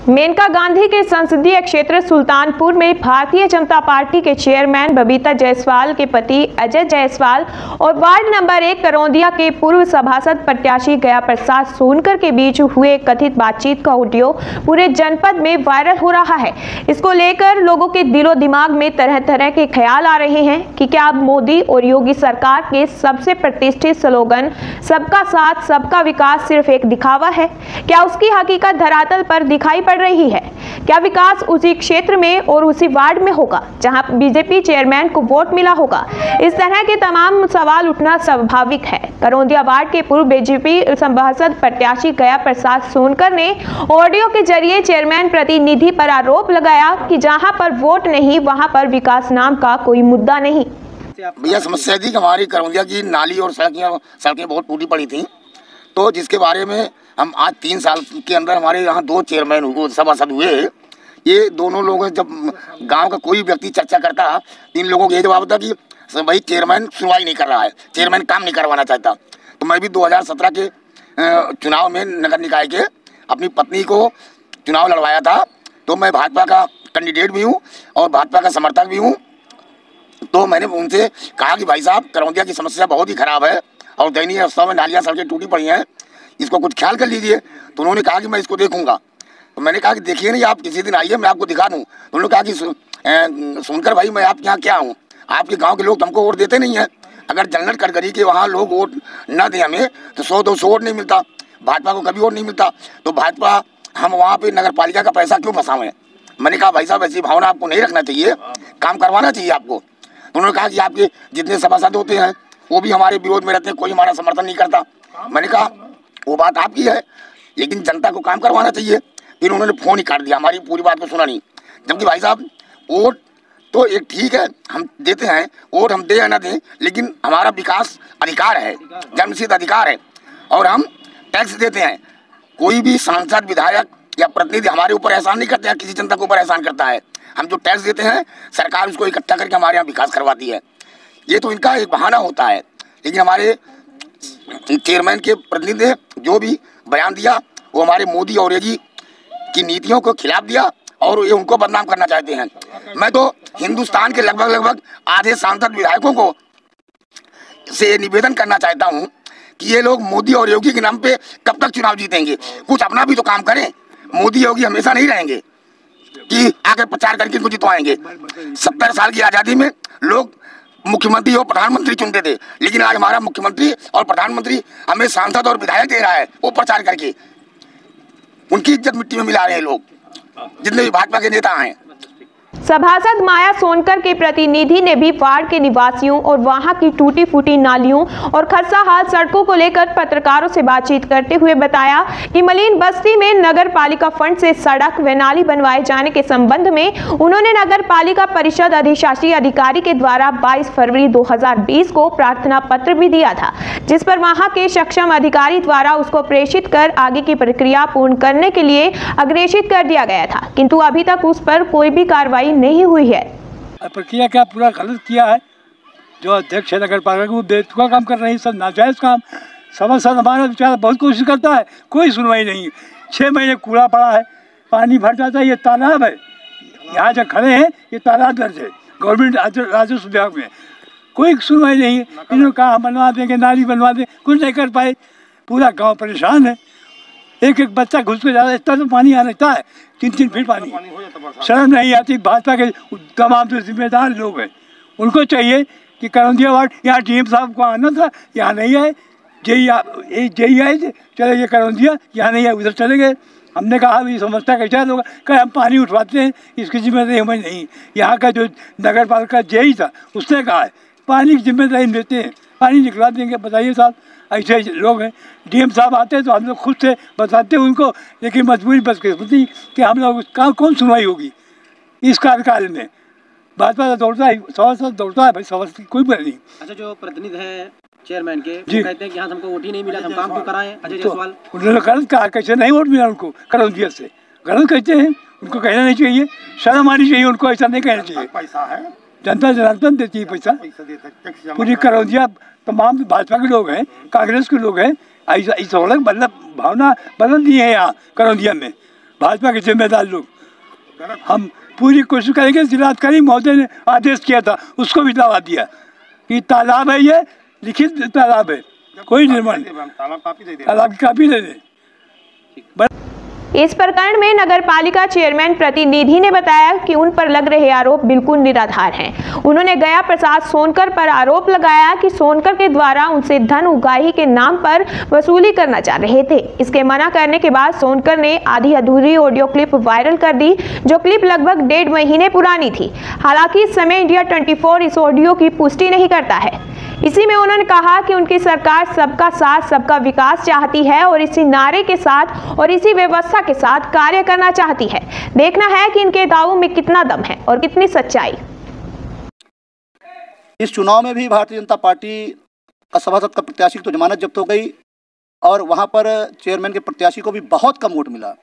मेनका गांधी के संसदीय क्षेत्र सुल्तानपुर में भारतीय जनता पार्टी के चेयरमैन बबीता जायसवाल के पति अजय जायसवाल और वार्ड नंबर 1 करौंदिया के पूर्व सभासद प्रत्याशी गया प्रसाद सोनकर के बीच हुए कथित बातचीत का ऑडियो पूरे जनपद में वायरल हो रहा है। इसको लेकर लोगों के दिलो दिमाग में तरह तरह के ख्याल आ रहे हैं कि क्या अब मोदी और योगी सरकार के सबसे प्रतिष्ठित स्लोगन सबका साथ सबका विकास सिर्फ एक दिखावा है? क्या उसकी हकीकत धरातल पर दिखाई पड़ रही है? क्या विकास उसी क्षेत्र में और उसी वार्ड में होगा जहां बीजेपी चेयरमैन को वोट मिला होगा? इस तरह के तमाम सवाल उठना स्वाभाविक है। करौंदिया वार्ड के पूर्व बीजेपी सभासद प्रत्याशी गया प्रसाद सोनकर ने ऑडियो के जरिए चेयरमैन प्रतिनिधि पर आरोप लगाया कि जहां पर वोट नहीं वहां पर विकास नाम का कोई मुद्दा नहीं। भैया समस्या थी कि हमारी करौंदिया की नाली और सड़कें बहुत टूटी पड़ी थी, तो जिसके बारे में हम आज 3 साल के अंदर हमारे यहाँ 2 चेयरमैन सभासद हुए। ये दोनों लोग जब गांव का कोई व्यक्ति चर्चा करता, 3 लोगों को ये जवाब था कि भाई चेयरमैन सुनवाई नहीं कर रहा है, चेयरमैन काम नहीं करवाना चाहता। तो मैं भी 2017 के चुनाव में नगर निकाय के अपनी पत्नी को चुनाव लड़वाया था, तो मैं भाजपा का कैंडिडेट भी हूँ और भाजपा का समर्थक भी हूँ। तो मैंने उनसे कहा कि भाई साहब करौंदिया की समस्या बहुत ही खराब है और दयनीय अवस्था में नालियाँ सड़कें टूटी पड़ी हैं, इसको कुछ ख्याल कर लीजिए। तो उन्होंने कहा कि मैं इसको देखूंगा। तो मैंने कहा कि देखिए नहीं, आप किसी दिन आइए, मैं आपको दिखा दूं। तो उन्होंने कहा कि सुनकर भाई मैं आपके यहाँ क्या हूँ, आपके गांव के लोग तुमको वोट देते नहीं हैं। अगर जनरल कटघरी के वहाँ लोग वोट न दें हमें तो 100-200 वोट नहीं मिलता, भाजपा को कभी वोट नहीं मिलता। तो भाजपा हम वहाँ पर नगर पालिका का पैसा क्यों फंसावें? मैंने कहा भाई साहब ऐसी भावना आपको नहीं रखना चाहिए, काम करवाना चाहिए आपको। तो उन्होंने कहा कि आपके जितने सभासद होते हैं वो भी हमारे विरोध में रहते हैं, कोई हमारा समर्थन नहीं करता। मैंने कहा वो बात आपकी है, लेकिन जनता को काम करवाना चाहिए। फिर उन्होंने फ़ोन ही काट दिया, हमारी पूरी बात को सुना नहीं। जबकि भाई साहब वोट तो एक ठीक है, हम देते हैं वोट, हम दे या ना दें, लेकिन हमारा विकास अधिकार है, जन्मसिद्ध अधिकार है और हम टैक्स देते हैं। कोई भी सांसद विधायक या प्रतिनिधि हमारे ऊपर एहसान नहीं करते हैं, किसी जनता के ऊपर एहसान करता है। हम जो टैक्स देते हैं सरकार उसको इकट्ठा करके हमारे यहाँ विकास करवाती है। ये तो इनका एक बहाना होता है, लेकिन हमारे चेयरमैन के प्रतिनिधि ने जो भी बयान दिया वो हमारे मोदी और योगी की नीतियों को खिलाफ दिया और ये उनको बदनाम करना चाहते हैं। मैं तो हिंदुस्तान के लगभग आधे सांसद विधायकों को से निवेदन करना चाहता हूँ कि ये लोग मोदी और योगी के नाम पे कब तक चुनाव जीतेंगे? कुछ अपना भी तो काम करें। मोदी योगी हमेशा नहीं रहेंगे कि आगे प्रचार करके इनको जितवाएंगे। 70 साल की आज़ादी में लोग मुख्यमंत्री और प्रधानमंत्री चुनते थे, लेकिन आज हमारा मुख्यमंत्री और प्रधानमंत्री हमें सांसद और विधायक दे रहा है, वो प्रचार करके उनकी इज्जत मिट्टी में मिला रहे हैं लोग, जितने भी भाजपा के नेता हैं। सभासद माया सोनकर के प्रतिनिधि ने भी वार्ड के निवासियों और वहां की टूटी फूटी नालियों और खस्ताहाल सड़कों को लेकर पत्रकारों से बातचीत करते हुए बताया कि मलिन बस्ती में नगर पालिका फंड से सड़क व नाली बनवाए जाने के संबंध में उन्होंने नगर पालिका परिषद अधिशासी अधिकारी के द्वारा 22 फरवरी 2020 को प्रार्थना पत्र भी दिया था, जिस पर वहां के सक्षम अधिकारी द्वारा उसको प्रेषित कर आगे की प्रक्रिया पूर्ण करने के लिए अग्रेषित कर दिया गया था, किंतु अभी तक उस पर कोई भी कार्रवाई नहीं हुई है। प्रक्रिया क्या पूरा गलत किया है जो अध्यक्ष नगर पालिका, वो बेतुका काम कर रहे हैं, सब नाजायज काम। सभासद हमारा बेचारा बहुत कोशिश करता है, कोई सुनवाई नहीं। 6 महीने कूड़ा पड़ा है, पानी भर जाता है। ये तालाब है, यहाँ जो खड़े हैं ये तालाब दर्ज है गवर्नमेंट राजस्व विभाग में, कोई सुनवाई नहीं है। इन्होंने कहा बनवा देंगे, नाली बनवा दें, कुछ नहीं कर पाए। पूरा गाँव परेशान है, एक बच्चा घुस के जाता है, इतना तो पानी आ रहता है, 3-3 फीट पानी। शर्म नहीं आती? भाजपा के तमाम जो जिम्मेदार लोग हैं उनको चाहिए कि करौंदिया वार्ड, यहाँ डीएम साहब को आना था, यहाँ नहीं आए। जेई आए थे, चले गए करौंदिया, यहाँ नहीं आए, उधर चले गए। हमने कहा ये समझता कैसा होगा, कहीं हम पानी उठवाते हैं, इसकी जिम्मेदारी हमें नहीं। यहाँ का जो नगर पालिका जेई था उसने कहा है पानी की जिम्मेदारी लेते हैं, पानी निकलवा देंगे। बताइए साहब, ऐसे लोग हैं। डीएम साहब आते हैं तो हम लोग खुद से बताते हैं उनको, लेकिन मजबूरी बस किस्मती कि हम लोग कौन सुनवाई होगी इस कार्यकाल में। भाजपा तो दौड़ता है, सभासद दौड़ता है, भाई सभासद कोई बल नहीं। अच्छा, जो प्रतिनिधि है चेयरमैन के वो कहते हैं कि यहाँ हमको वोट ही नहीं मिला, हम काम क्यों कराएं? अजय जायसवाल उन्होंने गलत कहा, कैसे नहीं वोट मिला उनको करौंदिया से, गलत कहते हैं, उनको कहना नहीं चाहिए, शर्म आनी चाहिए उनको, ऐसा नहीं कहना चाहिए। पैसा है, जनता जनार्दन देती है पैसा, पूरी करौंदिया तमाम भाजपा के लोग हैं, कांग्रेस के लोग हैं, ऐसा भावना बदल दी है यहाँ करौंदिया में। भाजपा के जिम्मेदार लोग। हम पूरी कोशिश करेंगे। जिलाधिकारी महोदय ने आदेश किया था, उसको भी दबा दिया कि तालाब है, ये लिखित तालाब है, कोई निर्माण, तालाब की कापी दे दे। इस प्रकरण में नगर पालिका चेयरमैन प्रतिनिधि ने बताया कि उन पर लग रहे आरोप बिल्कुल निराधार हैं। उन्होंने गया प्रसाद सोनकर पर आरोप लगाया कि सोनकर के द्वारा उनसे धन उगाही के नाम पर वसूली करना चाह रहे थे। इसके मना करने के बाद सोनकर ने आधी अधूरी ऑडियो क्लिप वायरल कर दी, जो क्लिप लगभग 1.5 महीने पुरानी थी। हालांकि इस समय इंडिया 24 इस ऑडियो की पुष्टि नहीं करता है। इसी में उन्होंने कहा कि उनकी सरकार सबका साथ सबका विकास चाहती है और इसी नारे के साथ और इसी व्यवस्था के साथ कार्य करना चाहती है। देखना है कि इनके दावों में कितना दम है और कितनी सच्चाई। इस चुनाव में भी भारतीय जनता पार्टी का सभासद का प्रत्याशी की तो जमानत जब्त हो गई और वहां पर चेयरमैन के प्रत्याशी को भी बहुत कम वोट मिला।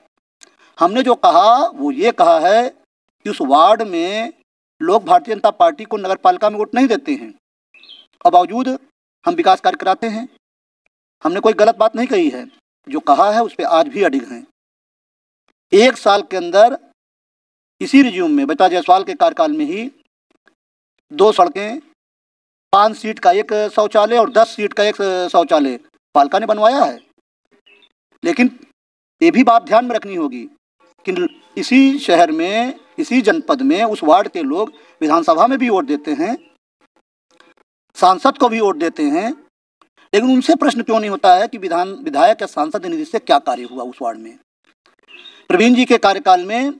हमने जो कहा वो ये कहा है कि उस वार्ड में लोग भारतीय जनता पार्टी को नगर पालिका में वोट नहीं देते हैं और बावजूद हम विकास कार्य कराते हैं। हमने कोई गलत बात नहीं कही है, जो कहा है उस पर आज भी अडिग हैं। 1 साल के अंदर इसी रिज्यूम में बबीता जायसवाल के कार्यकाल में ही 2 सड़कें, 5 सीट का एक शौचालय और 10 सीट का एक शौचालय पालिका ने बनवाया है। लेकिन ये भी बात ध्यान में रखनी होगी कि इसी शहर में, इसी जनपद में उस वार्ड के लोग विधानसभा में भी वोट देते हैं, सांसद को भी वोट देते हैं, लेकिन उनसे प्रश्न क्यों नहीं होता है कि विधायक या सांसद निधि से क्या कार्य हुआ उस वार्ड में। प्रवीण जी के कार्यकाल में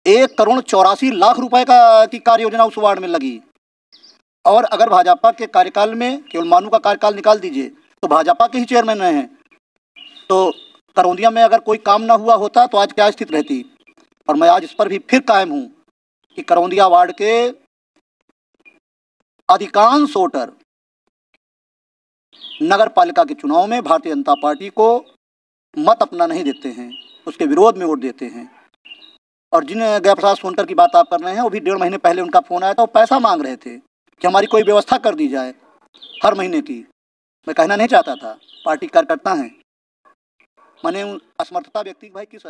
1,84,00,000 रुपए की कार्य योजना उस वार्ड में लगी और अगर भाजपा के कार्यकाल में, केवल मानू का कार्यकाल निकाल दीजिए, तो भाजपा के ही चेयरमैन रहे हैं, तो करौंदिया में अगर कोई काम ना हुआ होता तो आज क्या स्थिति रहती। और मैं आज इस पर भी फिर कायम हूँ कि करौंदिया वार्ड के अधिकांश वोटर नगर पालिका के चुनाव में भारतीय जनता पार्टी को मत अपना नहीं देते हैं, उसके विरोध में वोट देते हैं। और जिन गया प्रसाद सोनकर की बात आप कर रहे हैं, वो भी 1.5 महीने पहले उनका फोन आया था, वो पैसा मांग रहे थे कि हमारी कोई व्यवस्था कर दी जाए हर महीने की। मैं कहना नहीं चाहता था, पार्टी कार्यकर्ता हैं, मैंने असमर्थता व्यक्ति भाई किस